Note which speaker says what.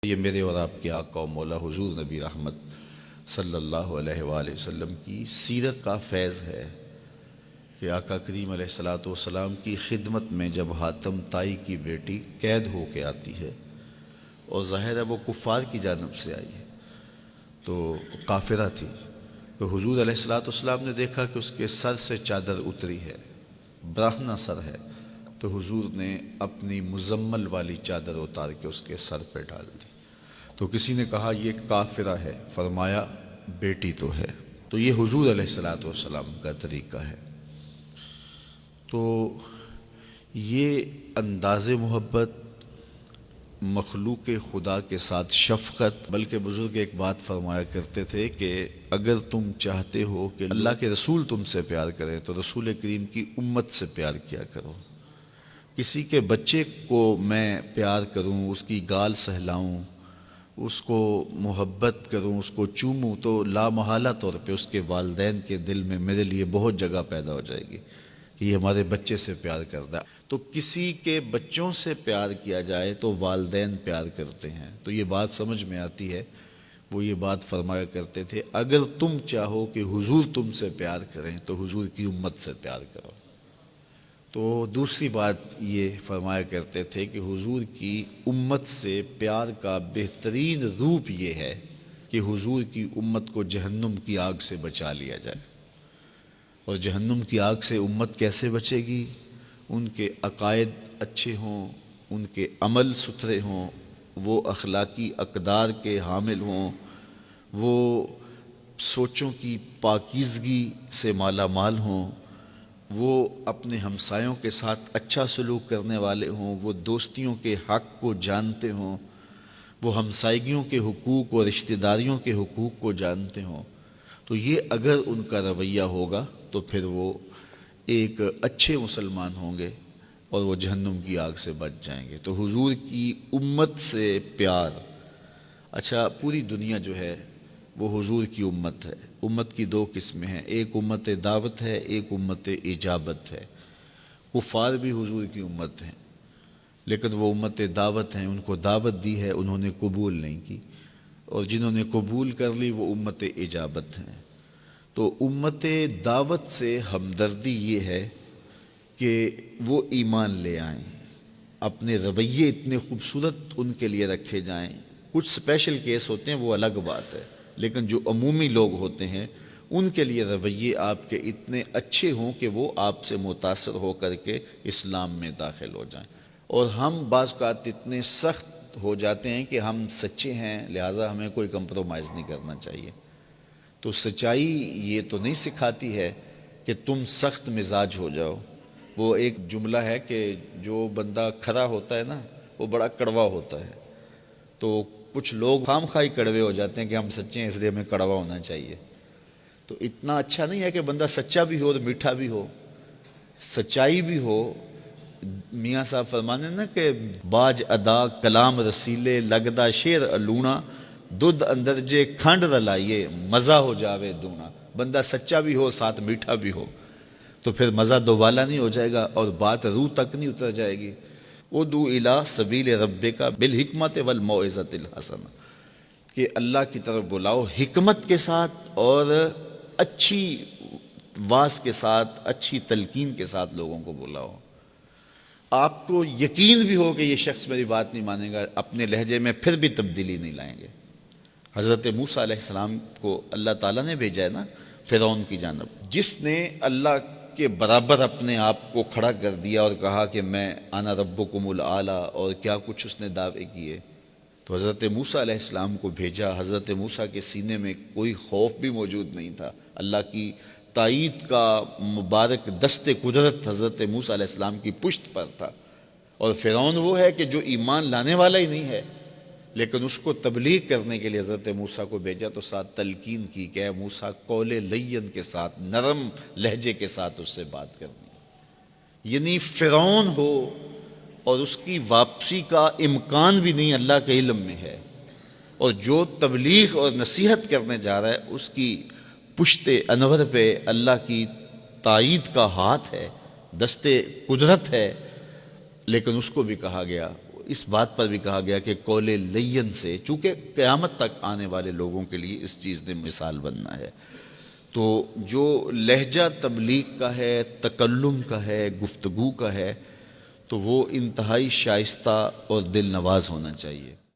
Speaker 1: یہ میرے اور آپ کے آقا و مولا حضور نبی رحمت صلی اللہ علیہ وآلہ وسلم کی سیرت کا فیض ہے کہ آقا کریم علیہ الصلوۃ والسلام کی خدمت میں جب حاتم طائی کی بیٹی قید ہو کے آتی ہے اور ظاہر ہے وہ کفار کی جانب سے آئی ہے تو کافرہ تھی، تو حضور علیہ الصلوۃ والسلام نے دیکھا کہ اس کے سر سے چادر اتری ہے، برہنہ سر ہے، تو حضور نے اپنی مزمل والی چادر اتار کے اس کے سر پہ ڈال دی۔ تو کسی نے کہا یہ کافرہ ہے، فرمایا بیٹی تو ہے۔ تو یہ حضور علیہ الصلوۃ والسلام کا طریقہ ہے۔ تو یہ انداز محبت، مخلوق خدا کے ساتھ شفقت، بلکہ بزرگ ایک بات فرمایا کرتے تھے کہ اگر تم چاہتے ہو کہ اللہ کے رسول تم سے پیار کریں تو رسول کریم کی امت سے پیار کیا کرو۔ کسی کے بچے کو میں پیار کروں، اس کی گال سہلاؤں، اس کو محبت کروں، اس کو چوموں، تو لامحالہ طور پہ اس کے والدین کے دل میں میرے لیے بہت جگہ پیدا ہو جائے گی کہ یہ ہمارے بچے سے پیار کرتا ہے۔ تو کسی کے بچوں سے پیار کیا جائے تو والدین پیار کرتے ہیں۔ تو یہ بات سمجھ میں آتی ہے، وہ یہ بات فرمایا کرتے تھے اگر تم چاہو کہ حضور تم سے پیار کریں تو حضور کی امت سے پیار کرو۔ تو دوسری بات یہ فرمایا کرتے تھے کہ حضور کی امت سے پیار کا بہترین روپ یہ ہے کہ حضور کی امت کو جہنم کی آگ سے بچا لیا جائے۔ اور جہنم کی آگ سے امت کیسے بچے گی؟ ان کے عقائد اچھے ہوں، ان کے عمل ستھرے ہوں، وہ اخلاقی اقدار کے حامل ہوں، وہ سوچوں کی پاکیزگی سے مالا مال ہوں، وہ اپنے ہمسایوں کے ساتھ اچھا سلوک کرنے والے ہوں، وہ دوستیوں کے حق کو جانتے ہوں، وہ ہمسائیگیوں کے حقوق اور رشتہ داریوں کے حقوق کو جانتے ہوں۔ تو یہ اگر ان کا رویہ ہوگا تو پھر وہ ایک اچھے مسلمان ہوں گے اور وہ جہنم کی آگ سے بچ جائیں گے۔ تو حضور کی امت سے پیار، اچھا پوری دنیا جو ہے وہ حضور کی امت ہے۔ امت کی دو قسمیں ہیں، ایک امت دعوت ہے، ایک امت اجابت ہے۔ کفار بھی حضور کی امت ہیں، لیکن وہ امت دعوت ہیں، ان کو دعوت دی ہے، انہوں نے قبول نہیں کی، اور جنہوں نے قبول کر لی وہ امت اجابت ہیں۔ تو امت دعوت سے ہمدردی یہ ہے کہ وہ ایمان لے آئیں، اپنے رویے اتنے خوبصورت ان کے لیے رکھے جائیں۔ کچھ اسپیشل کیس ہوتے ہیں وہ الگ بات ہے، لیکن جو عمومی لوگ ہوتے ہیں ان کے لیے رویے آپ کے اتنے اچھے ہوں کہ وہ آپ سے متاثر ہو کر کے اسلام میں داخل ہو جائیں۔ اور ہم بعض اوقات اتنے سخت ہو جاتے ہیں کہ ہم سچے ہیں، لہٰذا ہمیں کوئی کمپرومائز نہیں کرنا چاہیے۔ تو سچائی یہ تو نہیں سکھاتی ہے کہ تم سخت مزاج ہو جاؤ۔ وہ ایک جملہ ہے کہ جو بندہ کھرا ہوتا ہے نا وہ بڑا کڑوا ہوتا ہے، تو کچھ لوگ خام خواہ کڑوے ہو جاتے ہیں کہ ہم سچے ہیں اس لیے ہمیں کڑوا ہونا چاہیے۔ تو اتنا اچھا نہیں ہے کہ بندہ سچا بھی ہو اور میٹھا بھی ہو، سچائی بھی ہو۔ میاں صاحب فرمانے نا کہ باج ادا کلام رسیلے لگدا شیر الونا دودھ اندر جے کھنڈ رلائیے مزہ ہو جاوے دونا۔ بندہ سچا بھی ہو ساتھ میٹھا بھی ہو تو پھر مزہ دوبالا نہیں ہو جائے گا اور بات روح تک نہیں اتر جائے گی۔ ادعو الی سبیل ربک بالحکمت والموعظۃ الحسنہ، کہ اللہ کی طرف بلاؤ حکمت کے ساتھ اور اچھی واز کے ساتھ، اچھی تلقین کے ساتھ لوگوں کو بلاؤ۔ آپ کو یقین بھی ہو کہ یہ شخص میری بات نہیں مانے گا، اپنے لہجے میں پھر بھی تبدیلی نہیں لائیں گے۔ حضرت موسیٰ علیہ السلام کو اللہ تعالیٰ نے بھیجا ہے نا فرعون کی جانب، جس نے اللہ کے برابر اپنے آپ کو کھڑا کر دیا اور کہا کہ میں انا ربکم الاعلیٰ، اور کیا کچھ اس نے دعوے کیے۔ تو حضرت موسیٰ علیہ السلام کو بھیجا، حضرت موسیٰ کے سینے میں کوئی خوف بھی موجود نہیں تھا، اللہ کی تائید کا مبارک دست قدرت حضرت موسیٰ علیہ السلام کی پشت پر تھا۔ اور فرعون وہ ہے کہ جو ایمان لانے والا ہی نہیں ہے، لیکن اس کو تبلیغ کرنے کے لیے حضرت موسیٰ کو بھیجا تو ساتھ تلقین کی کہ اے موسیٰ قول لین کے ساتھ، نرم لہجے کے ساتھ اس سے بات کرنی۔ یعنی فرعون ہو اور اس کی واپسی کا امکان بھی نہیں اللہ کے علم میں ہے، اور جو تبلیغ اور نصیحت کرنے جا رہا ہے اس کی پشت انور پہ اللہ کی تائید کا ہاتھ ہے، دست قدرت ہے، لیکن اس کو بھی کہا گیا اس بات پر بھی کہا گیا کہ قول لین سے، چونکہ قیامت تک آنے والے لوگوں کے لیے اس چیز نے مثال بننا ہے، تو جو لہجہ تبلیغ کا ہے، تکلم کا ہے، گفتگو کا ہے، تو وہ انتہائی شائستہ اور دل نواز ہونا چاہیے۔